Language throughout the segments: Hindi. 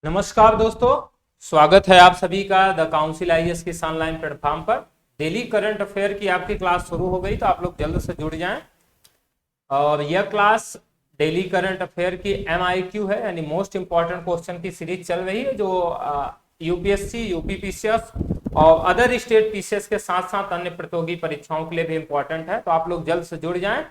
नमस्कार दोस्तों, स्वागत है आप सभी का द काउंसिल आईएएस के ऑनलाइन प्लेटफॉर्म पर। डेली करंट अफेयर की आपकी क्लास शुरू हो गई, तो आप लोग जल्द से जुड़ जाएं। और यह क्लास डेली करंट अफेयर की एमआईक्यू है, यानी मोस्ट इंपॉर्टेंट क्वेश्चन की सीरीज चल रही है, जो यूपीएससी, यूपीपीसीएस और अदर स्टेट पीसीएस के साथ साथ अन्य प्रतियोगी परीक्षाओं के लिए भी इंपॉर्टेंट है। तो आप लोग जल्द से जुड़ जाएं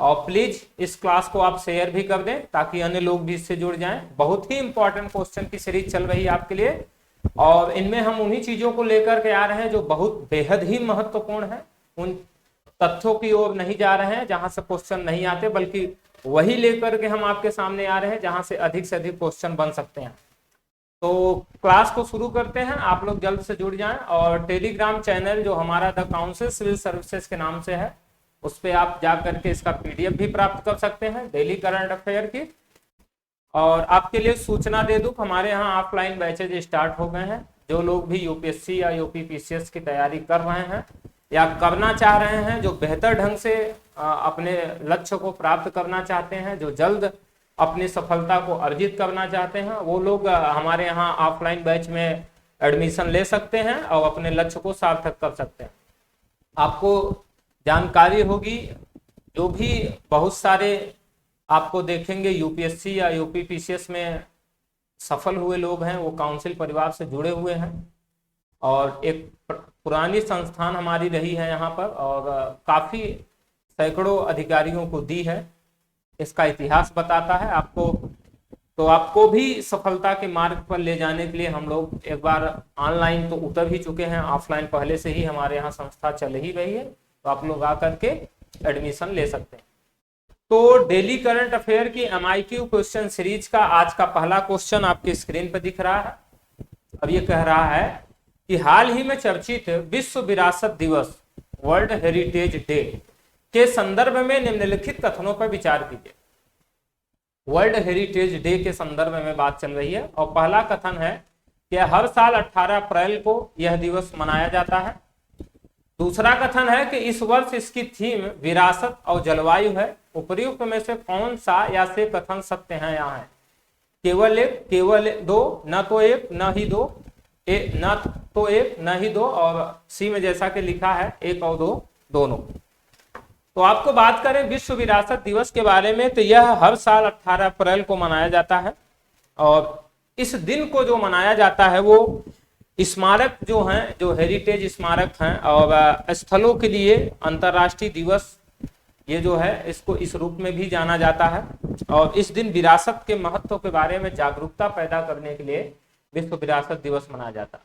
और प्लीज इस क्लास को आप शेयर भी कर दें ताकि अन्य लोग भी इससे जुड़ जाएं। बहुत ही इंपॉर्टेंट क्वेश्चन की सीरीज चल रही है आपके लिए, और इनमें हम उन्हीं चीजों को लेकर के आ रहे हैं जो बहुत बेहद ही महत्वपूर्ण है। उन तथ्यों की ओर नहीं जा रहे हैं जहां से क्वेश्चन नहीं आते, बल्कि वही लेकर के हम आपके सामने आ रहे हैं जहां से अधिक क्वेश्चन बन सकते हैं। तो क्लास को शुरू करते हैं, आप लोग जल्द से जुड़ जाएं। और टेलीग्राम चैनल जो हमारा द काउंसिल सिविल सर्विसेज के नाम से है, उस पर आप जा करके इसका पीडीएफ भी प्राप्त कर सकते हैं डेली करंट अफेयर की। और आपके लिए सूचना दे दूं, हमारे यहाँ ऑफलाइन बैचेज स्टार्ट हो गए हैं। जो लोग भी यूपीएससी या यूपीपीसीएस की तैयारी कर रहे हैं या करना चाह रहे हैं, जो बेहतर ढंग से अपने लक्ष्य को प्राप्त करना चाहते हैं, जो जल्द अपनी सफलता को अर्जित करना चाहते हैं, वो लोग हमारे यहाँ ऑफलाइन बैच में एडमिशन ले सकते हैं और अपने लक्ष्य को सार्थक कर सकते हैं। आपको जानकारी होगी, जो भी बहुत सारे आपको देखेंगे यूपीएससी या यूपीपीसीएस में सफल हुए लोग हैं, वो काउंसिल परिवार से जुड़े हुए हैं। और एक पुरानी संस्थान हमारी रही है यहाँ पर, और काफ़ी सैकड़ों अधिकारियों को दी है। इसका इतिहास बताता है आपको। तो आपको भी सफलता के मार्ग पर ले जाने के लिए हम लोग एक बार ऑनलाइन तो उतर ही चुके हैं, ऑफलाइन पहले से ही हमारे यहाँ संस्था चल ही रही है, तो आप लोग आकर के एडमिशन ले सकते हैं। तो डेली करंट अफेयर की एमआईक्यू क्वेश्चन सीरीज का आज का पहला क्वेश्चन आपकी स्क्रीन पर दिख रहा है। अब ये कह रहा है कि हाल ही में चर्चित विश्व विरासत दिवस वर्ल्ड हेरिटेज डे के संदर्भ में निम्नलिखित कथनों पर विचार कीजिए। वर्ल्ड हेरिटेज डे के संदर्भ में बात चल रही है, और पहला कथन है कि हर साल 18 अप्रैल को यह दिवस मनाया जाता है। दूसरा कथन है कि इस वर्ष इसकी थीम विरासत और जलवायु है। उपर्युक्त में से कौन सा या से कथन सत्य है? यहाँ है केवल एक, केवल दो, न तो एक न ही दो, न तो एक न ही दो, और सी में जैसा कि लिखा है एक और दो दोनों। तो आपको बात करें विश्व विरासत दिवस के बारे में, तो यह हर साल 18 अप्रैल को मनाया जाता है। और इस दिन को जो मनाया जाता है वो स्मारक जो हैं, जो हेरिटेज स्मारक हैं और स्थलों के लिए अंतर्राष्ट्रीय दिवस, ये जो है इसको इस रूप में भी जाना जाता है। और इस दिन विरासत के महत्व के बारे में जागरूकता पैदा करने के लिए विश्व विरासत दिवस मनाया जाता है।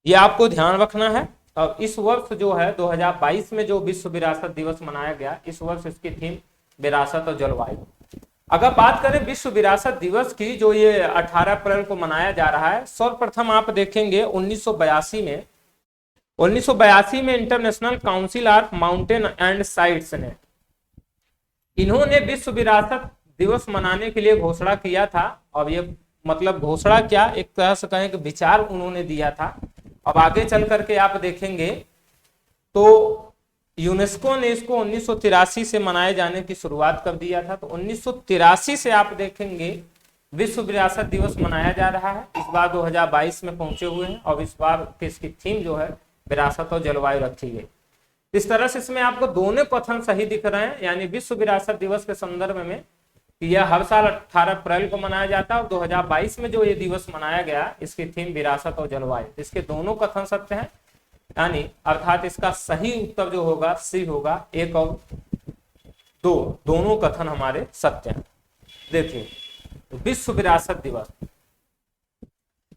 ये आपको ध्यान रखना है। और इस वर्ष जो है 2022 में जो विश्व विरासत दिवस मनाया गया, इस वर्ष इसकी थीम विरासत और जलवायु। अगर बात करें विश्व विरासत दिवस की, जो ये 18 अप्रैल को मनाया जा रहा है, सर्वप्रथम आप देखेंगे 1982 में international council of mountain and sites ने, इन्होंने विश्व विरासत दिवस मनाने के लिए घोषणा किया था। और ये मतलब घोषणा क्या, एक तरह से कहें कि विचार उन्होंने दिया था। अब आगे चल करके आप देखेंगे तो यूनेस्को ने इसको 1983 से मनाए जाने की शुरुआत कर दिया था। तो 1983 से आप देखेंगे विश्व विरासत दिवस मनाया जा रहा है। इस बार 2022 में पहुंचे हुए हैं, और इस बार इसकी थीम जो है विरासत और जलवायु रखी गई। इस तरह से इसमें आपको दोनों कथन सही दिख रहे हैं, यानी विश्व विरासत दिवस के संदर्भ में यह हर साल 18 अप्रैल को मनाया जाता है, और 2022 में जो ये दिवस मनाया गया, इसकी थीम विरासत और जलवायु। इसके दोनों कथन सत्य हैं, यानी अर्थात इसका सही उत्तर जो होगा सी होगा, एक और दो दोनों कथन हमारे सत्य हैं। देखिए विश्व विरासत दिवस,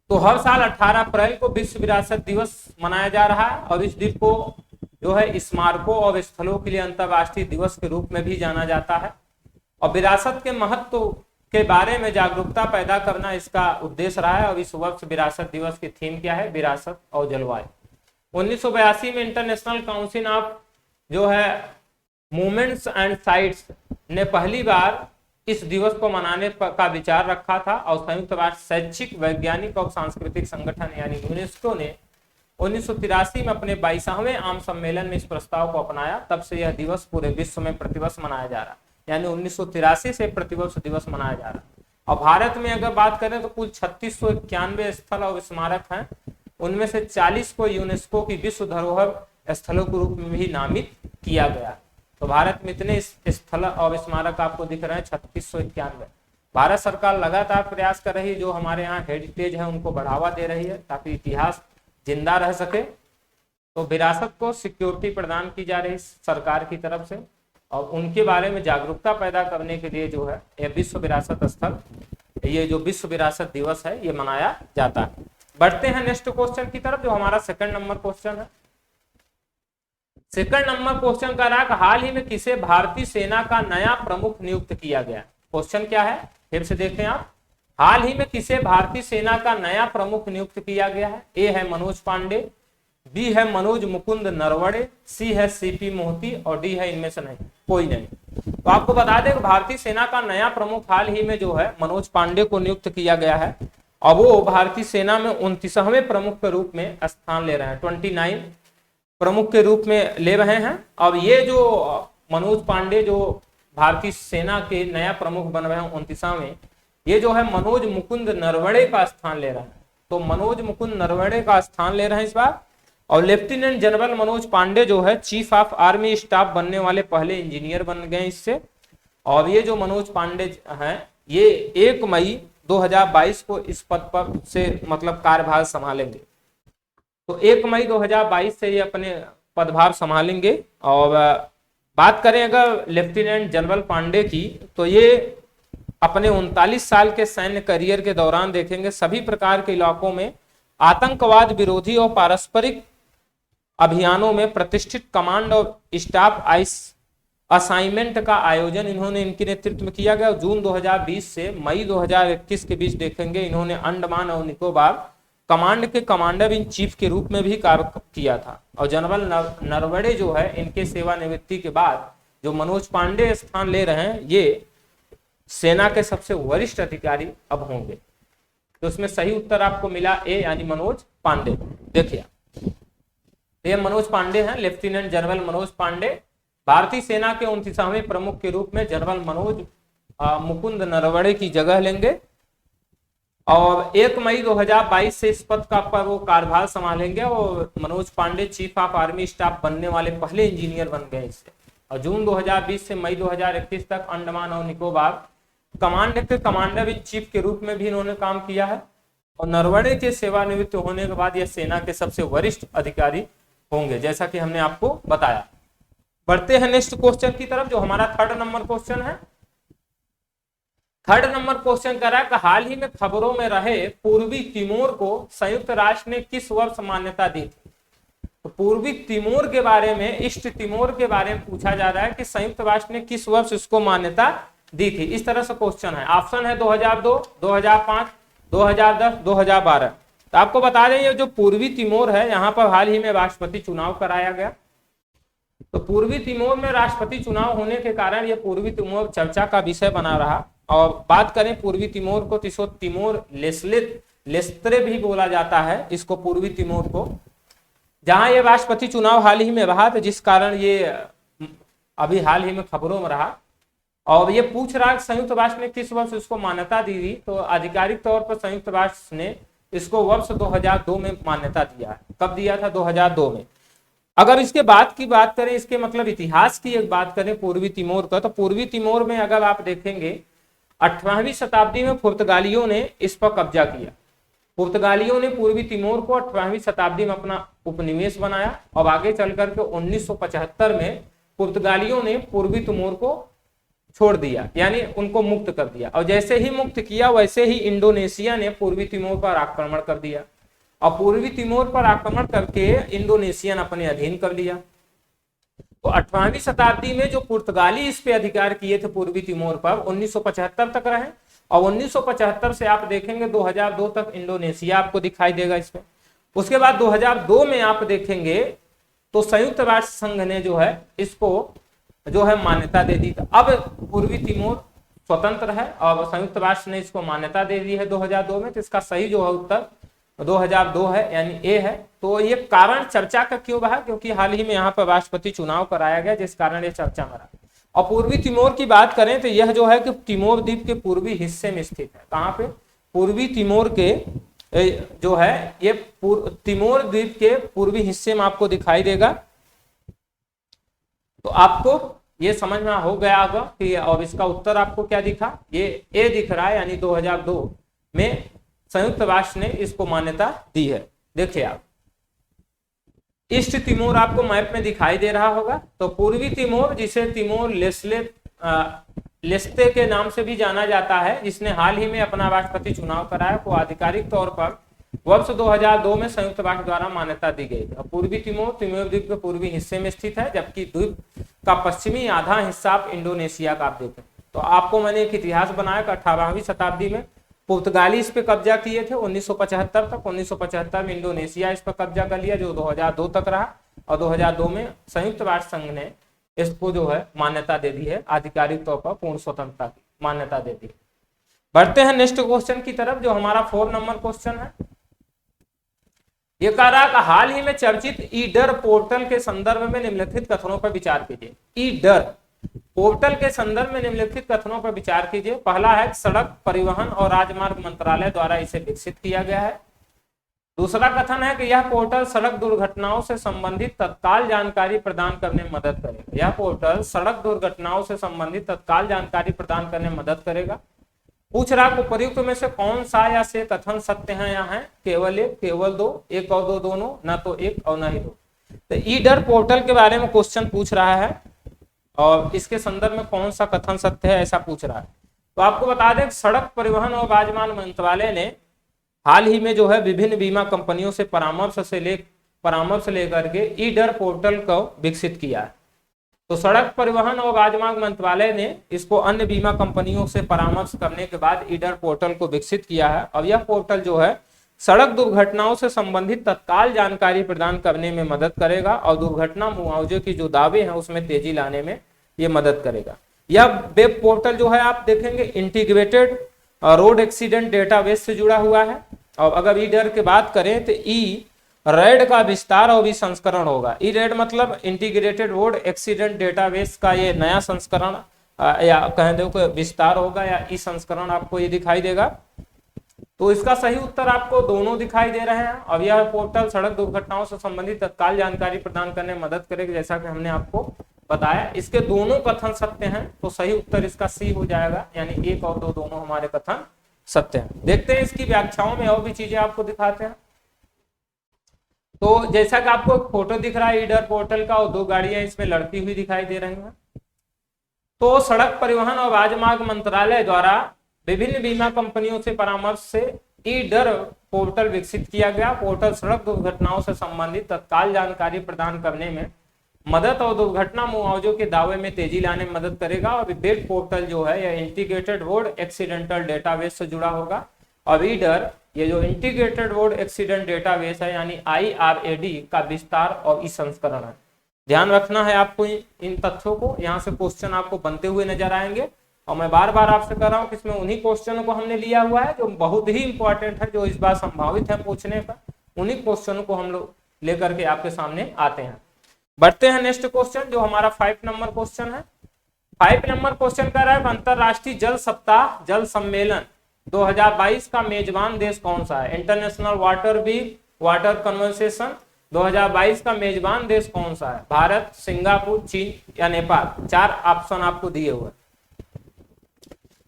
तो हर साल 18 अप्रैल को विश्व विरासत दिवस मनाया जा रहा है, और इस दिन को जो है स्मारकों और स्थलों के लिए अंतर्राष्ट्रीय दिवस के रूप में भी जाना जाता है। और विरासत के महत्व के बारे में जागरूकता पैदा करना इसका उद्देश्य रहा है। और इस वर्ष विरासत दिवस की थीम क्या है? विरासत और जलवायु। 1982 में इंटरनेशनल काउंसिल ऑफ जो है मूवमेंट्स एंड साइट्स ने पहली बार इस दिवस को मनाने का विचार रखा था, और संयुक्त राष्ट्र शैक्षिक, वैज्ञानिक और सांस्कृतिक संगठन यानी यूनेस्को ने 1983 में अपने 22वें आम सम्मेलन में इस प्रस्ताव को अपनाया। तब से यह दिवस पूरे विश्व में प्रतिवर्ष मनाया जा रहा है, यानी 1983 से प्रतिवर्ष दिवस मनाया जा रहा है। और भारत में अगर बात करें तो कुल 3691 स्थल और स्मारक हैं, उनमें से 40 को यूनेस्को की विश्व धरोहर स्थलों के रूप में भी नामित किया गया। तो भारत में इतने स्थल और स्मारक आपको दिख रहे हैं 3691। भारत सरकार लगातार प्रयास कर रही है, जो हमारे यहाँ हेरिटेज है उनको बढ़ावा दे रही है ताकि इतिहास जिंदा रह सके। तो विरासत को सिक्योरिटी प्रदान की जा रही सरकार की तरफ से, और उनके बारे में जागरूकता पैदा करने के लिए जो है ये विश्व विरासत स्थल, ये जो विश्व विरासत दिवस है ये मनाया जाता है। बढ़ते हैं नेक्स्ट क्वेश्चन की तरफ, जो हमारा सेकंड नंबर क्वेश्चन है। सेकंड नंबर क्वेश्चन का रहा, हाल ही में किसे भारतीय सेना का नया प्रमुख नियुक्त किया गया। क्वेश्चन क्या है फिर से देखें आप, हाल ही में किसे भारतीय सेना का नया प्रमुख नियुक्त किया गया है। ए है मनोज पांडे, बी है मनोज मुकुंद नरवड़े, सी है सीपी मोहती और डी है इनमें से नहीं कोई नहीं। तो आपको बता दें कि भारतीय सेना का नया प्रमुख हाल ही में जो है मनोज पांडे को नियुक्त किया गया है, और वो भारतीय सेना में 29वें प्रमुख के रूप में स्थान ले रहे हैं, 29 प्रमुख के रूप में ले रहे हैं। अब ये जो मनोज पांडे जो भारतीय सेना के नया प्रमुख बन रहे हैं 29वें, ये जो है मनोज मुकुंद नरवड़े का स्थान ले रहे हैं। तो मनोज मुकुंद नरवड़े का स्थान ले रहे हैं इस बार। और लेफ्टिनेंट जनरल मनोज पांडे जो है चीफ ऑफ आर्मी स्टाफ बनने वाले पहले इंजीनियर बन गए इससे। और ये जो मनोज पांडे हैं ये 1 मई 2022 को इस पद पर से मतलब कार्यभार संभालेंगे। तो 1 मई 2022 से ये अपने पदभार संभालेंगे। और बात करें अगर लेफ्टिनेंट जनरल पांडे की, तो ये अपने 39 साल के सैन्य करियर के दौरान देखेंगे सभी प्रकार के इलाकों में आतंकवाद विरोधी और पारस्परिक अभियानों में प्रतिष्ठित कमांड और स्टाफ असाइनमेंट का आयोजन इन्होंने इनके नेतृत्व में किया गया। जून 2020 से मई 2021 के बीच देखेंगे इन्होंने अंडमान और निकोबार कमांड के कमांडर इन चीफ के रूप में भी कार्य किया था। और जनरल नरवड़े जो है इनके सेवानिवृत्ति के बाद जो मनोज पांडे स्थान ले रहे हैं, ये सेना के सबसे वरिष्ठ अधिकारी अब होंगे। तो इसमें सही उत्तर आपको मिला ए, यानी मनोज पांडे। देखिए ये मनोज पांडे हैं, लेफ्टिनेंट जनरल मनोज पांडे भारतीय सेना के 29वें प्रमुख के रूप में जनरल मनोज मुकुंद नरवड़े की जगह लेंगे। और 1 मई 2022 से इस पद का पर वो कार्यभार संभालेंगे। और Manoj Pandey chief of army staff बनने वाले पहले इंजीनियर बन गए इससे। और जून 2020 से मई 2021 तक अंडमान और निकोबार कमांड के कमांडर इन चीफ के रूप में भी इन्होंने काम किया है। और नरवड़े के सेवानिवृत्त होने के बाद यह सेना के सबसे वरिष्ठ अधिकारी होंगे, जैसा कि हमने आपको बताया। बढ़ते हैं नेक्स्ट क्वेश्चन की तरफ, जो हमारा थर्ड नंबर क्वेश्चन है। थर्ड नंबर क्वेश्चन कर रहा है कि हाल ही में खबरों में रहे पूर्वी तिमोर को संयुक्त राष्ट्र ने किस वर्ष मान्यता दी थी। तो पूर्वी तिमोर के बारे में, ईस्ट तिमोर के बारे में पूछा जा रहा है कि संयुक्त राष्ट्र ने किस वर्ष इसको मान्यता दी थी। इस तरह से क्वेश्चन है। ऑप्शन है 2002, 2005, 2010, 2012। तो आपको बता दें ये जो पूर्वी तिमोर है यहाँ पर हाल ही में राष्ट्रपति चुनाव कराया गया। तो पूर्वी तिमोर में राष्ट्रपति चुनाव होने के कारण ये पूर्वी तिमोर चर्चा का विषय बना रहा। और बात करें पूर्वी तिमोर को, तो तिमोर लेस्त्रे भी बोला जाता है इसको, पूर्वी तिमोर को, जहां ये राष्ट्रपति चुनाव हाल ही में रहा था, जिस कारण ये अभी हाल ही में खबरों में रहा। और ये पूछ रहा है संयुक्त राष्ट्र ने किस वर्ष इसको मान्यता दी थी। तो आधिकारिक तौर पर संयुक्त राष्ट्र ने इसको वर्ष 2002 में मान्यता दिया है। कब दिया था? 2002 में। अगर इसके बाद की बात करें, इसके मतलब इतिहास की एक बात करें पूर्वी तिमोर का, तो पूर्वी तिमोर में अगर आप देखेंगे 18वीं शताब्दी में पुर्तगालियों ने इस पर कब्जा किया। पुर्तगालियों ने पूर्वी तिमोर को 18वीं शताब्दी में अपना उपनिवेश बनाया। और आगे चल करके 1975 में पुर्तगालियों ने पूर्वी तिमोर को छोड़ दिया, यानी उनको मुक्त कर दिया। और जैसे ही मुक्त किया वैसे ही इंडोनेशिया ने पूर्वी तिमोर पर आक्रमण कर दिया। और पूर्वी तिमोर पर आक्रमण करके इंडोनेशिया ने अपने अधीन कर लिया। तो 18वीं शताब्दी में जो पुर्तगाली इस पे अधिकार किए थे पूर्वी तिमोर पर, 1975 तक रहे। और 1975 से आप देखेंगे 2002 तक इंडोनेशिया आपको दिखाई देगा इसमें। उसके बाद 2002 में आप देखेंगे तो संयुक्त राष्ट्र संघ ने जो है इसको जो है मान्यता दे दी। अब पूर्वी तिमोर स्वतंत्र है और संयुक्त राष्ट्र ने इसको मान्यता दे दी है 2002 में। तो इसका सही जो है उत्तर 2002 है, यानी ए है। तो ये कारण चर्चा का क्यों रहा? क्योंकि हाल ही में यहाँ पर राष्ट्रपति चुनाव कराया गया, जिस कारण ये चर्चा में रहा। और पूर्वी तिमोर की बात करें तो यह जो है कि तिमोर द्वीप के पूर्वी हिस्से में स्थित है। कहाँ पे? पूर्वी तिमोर के जो है ये तिमोर द्वीप के पूर्वी हिस्से में आपको दिखाई देगा। तो आपको ये समझ में हो गया होगा कि और इसका उत्तर आपको क्या दिखा, ये ए दिख रहा है, यानी 2002 में संयुक्त राष्ट्र ने इसको मान्यता दी है। देखिए आप ईस्ट तिमोर आपको मैप में दिखाई दे रहा होगा। तो पूर्वी तिमोर, जिसे तिमोर लेस्ते के नाम से भी जाना जाता है, जिसने हाल ही में अपना राष्ट्रपति चुनाव कराया, को आधिकारिक तौर पर वर्ष 2002 में संयुक्त राष्ट्र द्वारा मान्यता दी गई। पूर्वी तिमोर तिमोर द्वीप के पूर्वी हिस्से में स्थित है, जबकि द्वीप का पश्चिमी आधा हिस्सा आप इंडोनेशिया का आप देखें। तो आपको मैंने एक इतिहास बनाया कि 18वीं शताब्दी में पुर्तगाली इस पे कब्जा किए थे 1975 तक। 1975 में इंडोनेशिया इस पर कब्जा कर लिया, जो 2002 तक रहा, और 2002 में संयुक्त राष्ट्र संघ ने इसको जो है मान्यता दे दी है, आधिकारिक तौर पर पूर्ण स्वतंत्रता की मान्यता दे दी। बढ़ते हैं नेक्स्ट क्वेश्चन की तरफ, जो हमारा 4 नंबर क्वेश्चन है। ये कह रहा है हाल ही में चर्चित ईडर पोर्टल के संदर्भ में निम्नलिखित कथनों पर विचार कीजिए। ईडर पोर्टल के संदर्भ में निम्नलिखित कथनों पर विचार कीजिए। पहला है सड़क परिवहन और राजमार्ग मंत्रालय द्वारा इसे विकसित किया गया है। दूसरा कथन है कि यह पोर्टल सड़क दुर्घटनाओं से संबंधित तत्काल जानकारी प्रदान करने में मदद करेगा। यह पोर्टल सड़क दुर्घटनाओं से संबंधित तत्काल जानकारी प्रदान करने में मदद करेगा। पूछ रहा है उपयुक्त में से कौन सा या से कथन सत्य है या है? केवल एक, केवल दो, एक और दो दोनों, ना तो एक और ना ही दो। तो ईडर पोर्टल के बारे में क्वेश्चन पूछ रहा है और इसके संदर्भ में कौन सा कथन सत्य है ऐसा पूछ रहा है। तो आपको बता दें सड़क परिवहन और राजमार्ग मंत्रालय ने हाल ही में जो है विभिन्न बीमा कंपनियों से परामर्श लेकर के ईडर पोर्टल को विकसित किया है। तो सड़क परिवहन और राजमार्ग मंत्रालय ने इसको अन्य बीमा कंपनियों से परामर्श करने के बाद ईडर पोर्टल को विकसित किया है। और यह पोर्टल जो है सड़क दुर्घटनाओं से संबंधित तत्काल जानकारी प्रदान करने में मदद करेगा और दुर्घटना मुआवजे की जो दावे हैं उसमें तेजी लाने में यह मदद करेगा। यह वेब पोर्टल जो है आप देखेंगे इंटीग्रेटेड रोड एक्सीडेंट डेटाबेस से जुड़ा हुआ है। और अगर ईडर की बात करें तो ई रेड का विस्तार और भी संस्करण होगा। ई रेड मतलब इंटीग्रेटेड रोड एक्सीडेंट डेटाबेस का ये नया संस्करण या कहें दो विस्तार होगा, या ई संस्करण आपको ये दिखाई देगा। तो इसका सही उत्तर आपको दोनों दिखाई दे रहे हैं। और यह पोर्टल सड़क दुर्घटनाओं से संबंधित तत्काल जानकारी प्रदान करने में मदद करेगा, जैसा कि हमने आपको बताया। इसके दोनों कथन सत्य हैं, तो सही उत्तर इसका सी हो जाएगा, यानी एक और दो दोनों हमारे कथन सत्य हैं। देखते हैं इसकी व्याख्याओं में और भी चीजें आपको दिखाते हैं। तो जैसा कि आपको एक फोटो दिख रहा है ईडर पोर्टल का, और दो गाड़ियां इसमें लड़ती हुई दिखाई दे रही हैं। तो सड़क परिवहन और राजमार्ग मंत्रालय द्वारा विभिन्न बीमा कंपनियों से परामर्श से ईडर पोर्टल विकसित किया गया। पोर्टल सड़क दुर्घटनाओं से संबंधित तत्काल जानकारी प्रदान करने में मदद और दुर्घटना मुआवजों के दावे में तेजी लाने में मदद करेगा। और वेब पोर्टल जो है यह इंटीग्रेटेड रोड एक्सीडेंटल डेटाबेस से जुड़ा होगा। और ईडर ये जो इंटीग्रेटेड रोड एक्सीडेंट डेटाबेस है यानी IRAD का विस्तार और ई संस्करण है। ध्यान रखना है आपको इन तथ्यों को, यहाँ से क्वेश्चन आपको बनते हुए नजर आएंगे। और मैं बार बार आपसे कह रहा हूँ कि इसमें उन्हीं क्वेश्चनों को हमने लिया हुआ है जो बहुत ही इंपॉर्टेंट है, जो इस बार संभावित है पूछने का। उन्हीं क्वेश्चनों को हम लोग लेकर के आपके सामने आते हैं। बढ़ते हैं नेक्स्ट क्वेश्चन, जो हमारा 5 नंबर क्वेश्चन है। 5 नंबर क्वेश्चन कह रहा है अंतरराष्ट्रीय जल सप्ताह जल सम्मेलन 2022 का मेजबान देश कौन सा है? International water week water convention 2022 का मेजबान देश कौन सा है? भारत, सिंगापुर, चीन या नेपाल? 4 ऑप्शन आपको दिए हुए।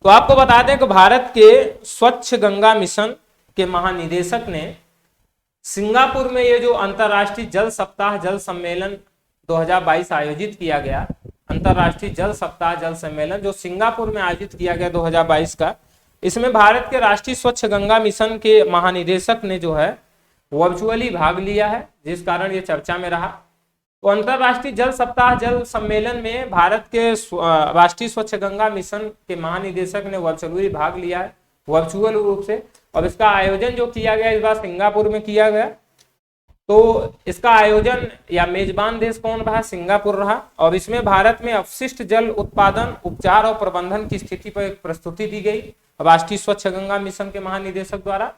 तो आपको बता दें कि भारत के स्वच्छ गंगा मिशन के महानिदेशक ने सिंगापुर में ये जो अंतरराष्ट्रीय जल सप्ताह जल सम्मेलन 2022 आयोजित किया गया, अंतरराष्ट्रीय जल सप्ताह जल सम्मेलन जो सिंगापुर में आयोजित किया गया 2022 का, इसमें भारत के राष्ट्रीय स्वच्छ गंगा मिशन के महानिदेशक ने जो है वर्चुअली भाग लिया है, जिस कारण ये चर्चा में रहा। तो अंतरराष्ट्रीय जल सप्ताह जल सम्मेलन में भारत के राष्ट्रीय स्वच्छ गंगा मिशन के महानिदेशक ने वर्चुअली भाग लिया है, वर्चुअल रूप से। और इसका आयोजन जो किया गया इस बार सिंगापुर में किया गया। तो इसका आयोजन या मेजबान देश कौन रहा? सिंगापुर रहा। और इसमें भारत में अपशिष्ट जल उत्पादन, उपचार और प्रबंधन की स्थिति पर एक प्रस्तुति दी गई राष्ट्रीय स्वच्छ गंगा मिशन के महानिदेशक द्वारा।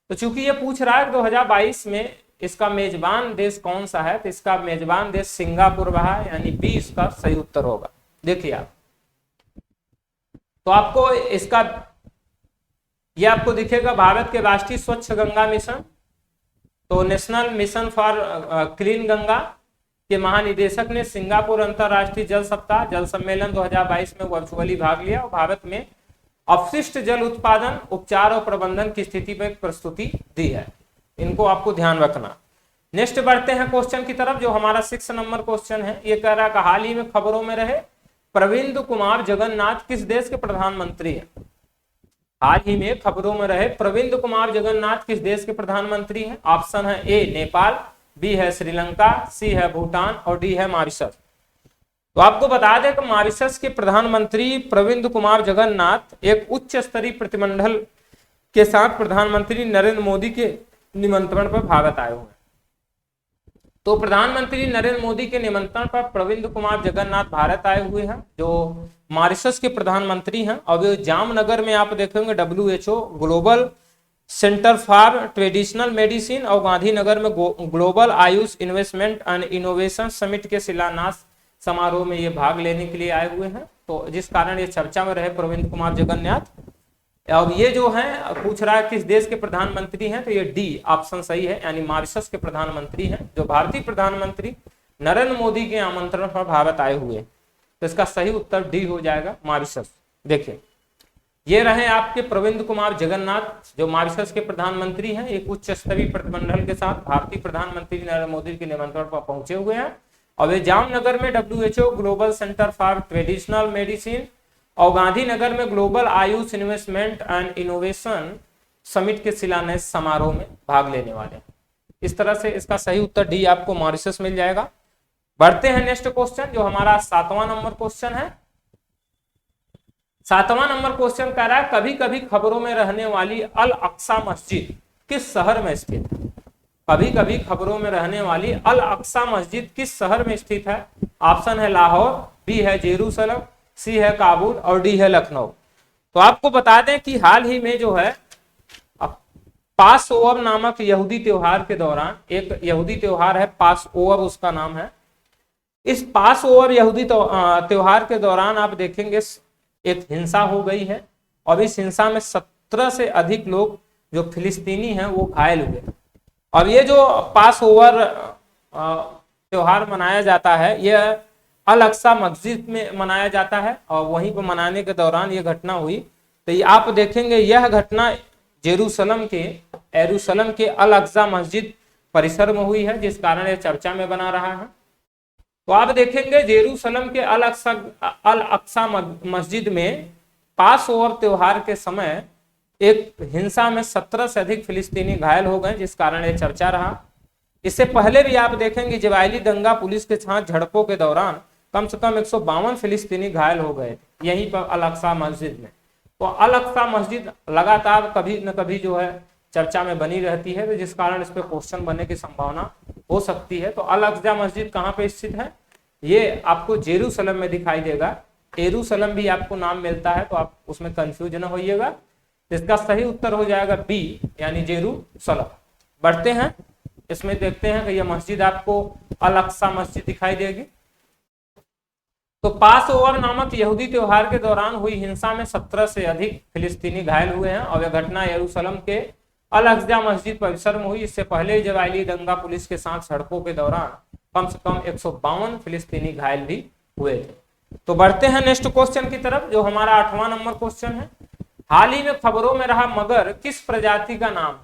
तो चूंकि ये पूछ रहा है 2022 में इसका मेजबान देश कौन सा है, तो इसका मेजबान देश सिंगापुर रहा, यानी बी इसका सही उत्तर होगा। देखिए आप, तो आपको इसका ये आपको दिखेगा भारत के राष्ट्रीय स्वच्छ गंगा मिशन, तो national mission for clean Ganga के महानिदेशक ने सिंगापुर अंतरराष्ट्रीय जल सप्ताह जल सम्मेलन 2022 में वर्चुअली भाग लिया और भारत में अपशिष्ट जल उत्पादन, उपचार और प्रबंधन की स्थिति पर एक प्रस्तुति दी है। इनको आपको ध्यान रखना। नेक्स्ट बढ़ते हैं क्वेश्चन की तरफ, जो हमारा 6 नंबर क्वेश्चन है। ये कह रहा है कि हाल ही में खबरों में रहे प्रविंद कुमार जगन्नाथ किस देश के प्रधानमंत्री हैं? हाल ही में खबरों में रहे प्रविंद कुमार जगन्नाथ किस देश के प्रधानमंत्री हैं? ऑप्शन है ए नेपाल, बी है श्रीलंका, सी है भूटान और डी है मॉरिशस। तो आपको बता दें कि मॉरिशस के प्रधानमंत्री प्रविंद कुमार जगन्नाथ एक उच्च स्तरीय प्रतिनिधिमंडल के साथ प्रधानमंत्री नरेंद्र मोदी के निमंत्रण पर भारत आए हुए हैं। तो प्रधानमंत्री नरेंद्र मोदी के निमंत्रण पर प्रविंद कुमार जगन्नाथ भारत आए हुए हैं, जो मॉरिशस के प्रधानमंत्री हैं। और वे जामनगर में आप देखेंगे WHO global centre for traditional medicine और गांधीनगर में global Ayush investment and innovation summit के शिलान्यास समारोह में ये भाग लेने के लिए आए हुए हैं। तो जिस कारण ये चर्चा में रहे प्रविंद कुमार जगन्नाथ। अब ये जो है पूछ रहा है किस देश के प्रधानमंत्री हैं, तो ये डी ऑप्शन सही है, यानी मॉरिशस के प्रधानमंत्री हैं, जो भारतीय प्रधानमंत्री नरेंद्र मोदी के आमंत्रण पर भारत आए हुए। तो इसका सही उत्तर डी हो जाएगा, मॉरिशस। देखिए ये रहे आपके प्रविंद कुमार जगन्नाथ, जो मॉरिशस के प्रधानमंत्री हैं, एक उच्च स्तरीय प्रतिनिधिमंडल के साथ भारतीय प्रधानमंत्री नरेंद्र मोदी के निमंत्रण पर पहुंचे हुए हैं। और वे जामनगर में WHO global centre for traditional medicine और गांधीनगर में global Ayush investment and innovation summit के शिलान्यास समारोह में भाग लेने वाले हैं। इस तरह से इसका सही उत्तर डी आपको मॉरिशस मिल जाएगा। बढ़ते हैं नेक्स्ट क्वेश्चन, जो हमारा 7वां नंबर क्वेश्चन है। 7वां नंबर क्वेश्चन कह रहा है कभी कभी खबरों में रहने वाली अल अक्सा मस्जिद किस शहर में स्थित है? कभी कभी खबरों में रहने वाली अल अक्सा मस्जिद किस शहर में स्थित है? ऑप्शन है लाहौर, बी है जेरूसलम, सी है काबुल और डी है लखनऊ। तो आपको बता दें कि हाल ही में जो है पास ओवर नामक यहूदी त्योहार के दौरान, एक यहूदी त्योहार है पास ओवर उसका नाम है। इस पास ओवर यहूदी त्योहार के दौरान आप देखेंगे एक हिंसा हो गई है और इस हिंसा में 17 से अधिक लोग जो फिलिस्तीनी हैं वो घायल हुए। अब ये जो पास ओवर त्योहार मनाया जाता है, यह अल अक्सा मस्जिद में मनाया जाता है और वहीं पर मनाने के दौरान ये घटना हुई। तो ये आप देखेंगे यह घटना जेरूसलम के अल अक्सा मस्जिद परिसर में हुई है, जिस कारण यह चर्चा में बना रहा है। तो आप देखेंगे जेरूसलम के अल अक्सा मस्जिद में पास ओवर त्योहार के समय एक हिंसा में 17 से अधिक फिलिस्तीनी घायल हो गए, जिस कारण यह चर्चा रहा। इससे पहले भी आप देखेंगे इजरायली दंगा पुलिस के साथ झड़पों के दौरान कम से कम 152 फिलिस्तीनी घायल हो गए यहीं पर अल अक्सा मस्जिद में। तो अल अक्सा मस्जिद लगातार कभी न कभी जो है चर्चा में बनी रहती है, तो जिस कारण इस पर क्वेश्चन बनने की संभावना हो सकती है। तो अल अक्सा मस्जिद कहाँ पे स्थित है? ये आपको जेरूसलम में दिखाई देगा। एरूसलम भी आपको नाम मिलता है, तो आप उसमें कंफ्यूज न होइएगा। इसका सही उत्तर हो जाएगा बी, यानी जेरूसलम। बढ़ते हैं, इसमें देखते हैं कि यह मस्जिद आपको अल अक्सा मस्जिद दिखाई देगी। तो पास ओवर नामक यहूदी त्योहार के दौरान हुई हिंसा में 17 से अधिक फिलिस्तीनी घायल हुए हैं और यह घटना यरूशलेम के अल अक्सा मस्जिद परिसर में हुई। इससे पहले इजरायली दंगा पुलिस के साथ सड़कों के दौरान कम से कम 152 फिलिस्तीनी घायल भी हुए थे। तो बढ़ते हैं नेक्स्ट क्वेश्चन की तरफ, जो हमारा 8वां नंबर क्वेश्चन है। हाल ही में खबरों में रहा मगर किस प्रजाति का नाम है?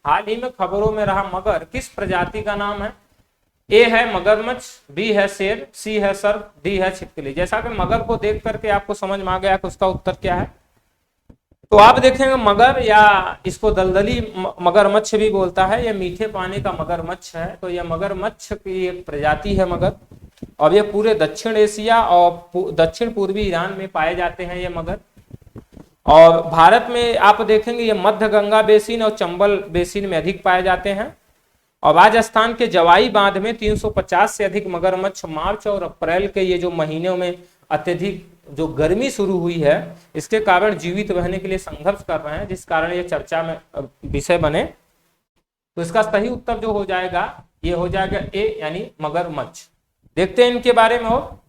हाल ही में खबरों में रहा मगर किस प्रजाति का नाम है? ए है मगरमच्छ, बी है शेर, सी है सर्प, डी है छिपकली। जैसा कि मगर को देख करके आपको समझ में आ गया कि उसका उत्तर क्या है। तो आप देखेंगे मगर, या इसको दलदली मगरमच्छ भी बोलता है, यह मीठे पानी का मगरमच्छ है। तो यह मगरमच्छ की एक प्रजाति है मगर, और ये पूरे दक्षिण एशिया और दक्षिण पूर्वी ईरान में पाए जाते हैं ये मगर। और भारत में आप देखेंगे ये मध्य गंगा बेसिन और चंबल बेसिन में अधिक पाए जाते हैं। और राजस्थान के जवाई बांध में 350 से अधिक मगरमच्छ मार्च और अप्रैल के ये जो महीनों में अत्यधिक जो गर्मी शुरू हुई है, इसके कारण जीवित रहने के लिए संघर्ष कर रहे हैं, जिस कारण ये चर्चा में विषय बने। तो इसका सही उत्तर जो हो जाएगा ये हो जाएगा ए, यानी मगरमच्छ। देखते हैं इनके बारे में। और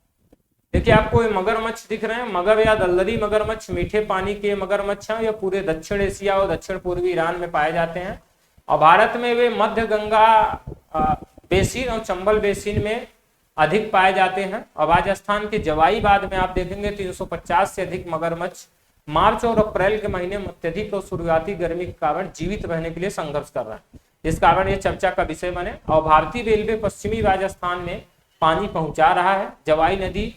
देखिए आपको ये मगरमच्छ दिख रहे हैं, मगर या दलदली मगरमच्छ मीठे पानी के मगरमच्छ हैं, या पूरे दक्षिण एशिया और दक्षिण पूर्वी ईरान में पाए जाते हैं। और भारत में वे मध्य गंगा बेसिन और चंबल बेसिन में अधिक पाए जाते हैं। और राजस्थान के जवाईबाद में आप देखेंगे 350 से अधिक मगरमच्छ मार्च और अप्रैल के महीने में अत्यधिक और शुरुआती गर्मी के कारण जीवित रहने के लिए संघर्ष कर रहा है, जिस कारण ये चर्चा का विषय बने। और भारतीय रेलवे पश्चिमी राजस्थान में पानी पहुंचा रहा है। जवाई नदी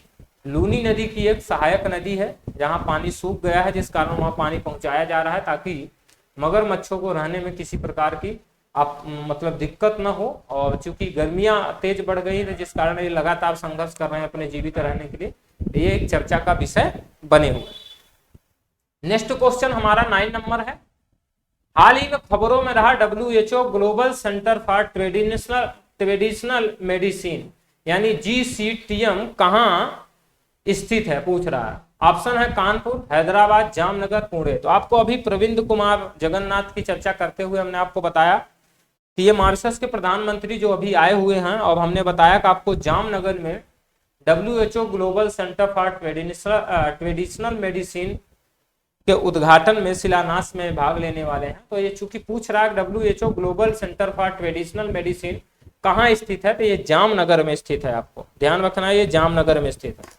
लूनी नदी की एक सहायक नदी है, जहां पानी सूख गया है, जिस कारण वहां पानी पहुंचाया जा रहा है ताकि मगरमच्छों को रहने में किसी प्रकार की मतलब दिक्कत न हो। और चूंकि गर्मियां तेज बढ़ गई है, जिस कारण ये लगातार संघर्ष कर रहे हैं अपने जीवित रहने के लिए, ये एक चर्चा का विषय बने हुए। नेक्स्ट क्वेश्चन हमारा 9 नंबर है। हाल ही में खबरों में रहा WHO global centre for traditional medicine यानी GCTM कहाँ स्थित है, पूछ रहा है। ऑप्शन है कानपुर, हैदराबाद, जामनगर, पुणे। तो आपको अभी प्रविंद कुमार जगन्नाथ की चर्चा करते हुए हमने आपको बताया कि ये मॉरिशस के प्रधानमंत्री जो अभी आए हुए हैं, और हमने बताया कि आपको जामनगर में WHO global centre for traditional medicine के उद्घाटन में शिलान्यास में भाग लेने वाले हैं। तो ये चूंकि पूछ रहा है WHO global centre for traditional medicine कहाँ स्थित है, तो ये जामनगर में स्थित है। आपको ध्यान रखना है, ये जामनगर में स्थित है।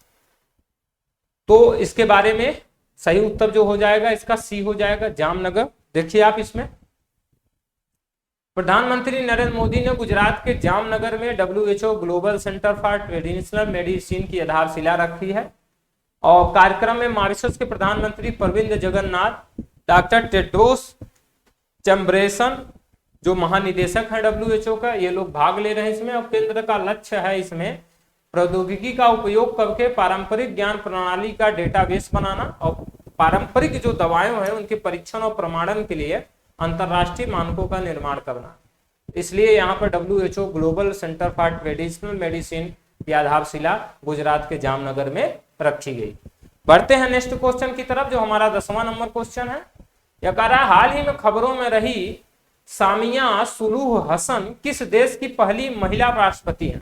तो इसके बारे में सही उत्तर जो हो जाएगा इसका सी हो जाएगा, जामनगर। देखिए आप इसमें प्रधानमंत्री नरेंद्र मोदी ने गुजरात के जामनगर में WHO global centre for traditional medicine की आधारशिला रखी है। और कार्यक्रम में मॉरिशस के प्रधानमंत्री प्रविंद जगन्नाथ, डॉक्टर टेड्रोस चैम्ब्रेसन जो महानिदेशक है WHO का, ये लोग भाग ले रहे हैं इसमें। और केंद्र का लक्ष्य है इसमें प्रौद्योगिकी का उपयोग करके पारंपरिक ज्ञान प्रणाली का डेटाबेस बनाना और पारंपरिक जो दवाएं हैं उनके परीक्षण और प्रमाणन के लिए अंतरराष्ट्रीय मानकों का निर्माण करना। इसलिए यहाँ पर WHO global centre for traditional medicine की आधारशिला गुजरात के जामनगर में रखी गई। बढ़ते हैं नेक्स्ट क्वेश्चन की तरफ, जो हमारा 10वां नंबर क्वेश्चन है। यह कह रहा है हाल ही में खबरों में रही सामिया सुलूह हसन किस देश की पहली महिला राष्ट्रपति हैं।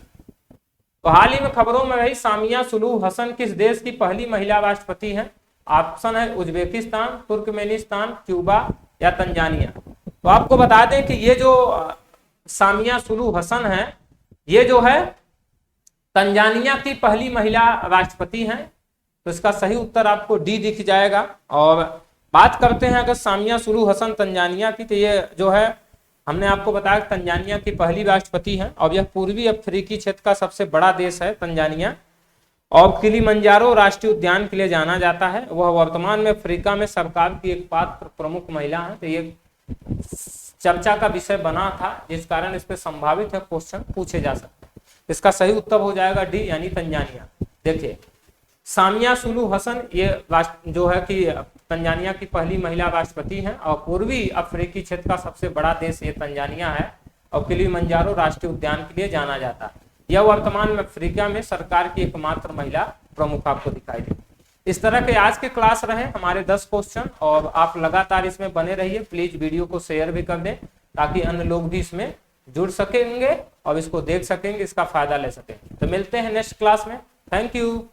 तो हाल ही में खबरों में रही सामिया सुलूह हसन किस देश की पहली महिला राष्ट्रपति हैं। ऑप्शन है उज्बेकिस्तान, तुर्कमेनिस्तान, क्यूबा या तंजानिया। तो आपको बता दें कि ये जो सामिया सुलूह हसन है, ये जो है तंजानिया की पहली महिला राष्ट्रपति हैं। तो इसका सही उत्तर आपको डी दिख जाएगा। और बात करते हैं अगर सामिया सुलूह हसन तंजानिया की, तो ये जो है हमने आपको बताया तंजानिया की पहली राष्ट्रपति हैं। और यह पूर्वी अफ्रीकी क्षेत्र का सबसे बड़ा देश है तंजानिया। और किलिमंजारो राष्ट्रीय उद्यान के लिए जाना जाता है। वह वर्तमान में अफ्रीका में सरकार की एक पात्र प्रमुख महिला है। तो ये चर्चा का विषय बना था, जिस कारण इस पे संभावित है क्वेश्चन पूछे जा सकते हैं। इसका सही उत्तर हो जाएगा डी यानी तंजानिया। देखिए सामिया सुलूह हसन ये जो है कि तंजानिया की पहली महिला राष्ट्रपति हैं। और पूर्वी अफ्रीकी क्षेत्र का सबसे बड़ा देश ये तंजानिया है। और किलिमंजारो राष्ट्रीय उद्यान के लिए जाना जाता है। यह वर्तमान में अफ्रीका में सरकार की एकमात्र महिला प्रमुख आपको दिखाई दे। इस तरह के आज के क्लास रहे हमारे 10 क्वेश्चन, और आप लगातार इसमें बने रहिए। प्लीज वीडियो को शेयर भी कर दें ताकि अन्य लोग भी इसमें जुड़ सकेंगे और इसको देख सकेंगे, इसका फायदा ले सकेंगे। तो मिलते हैं नेक्स्ट क्लास में। Thank you.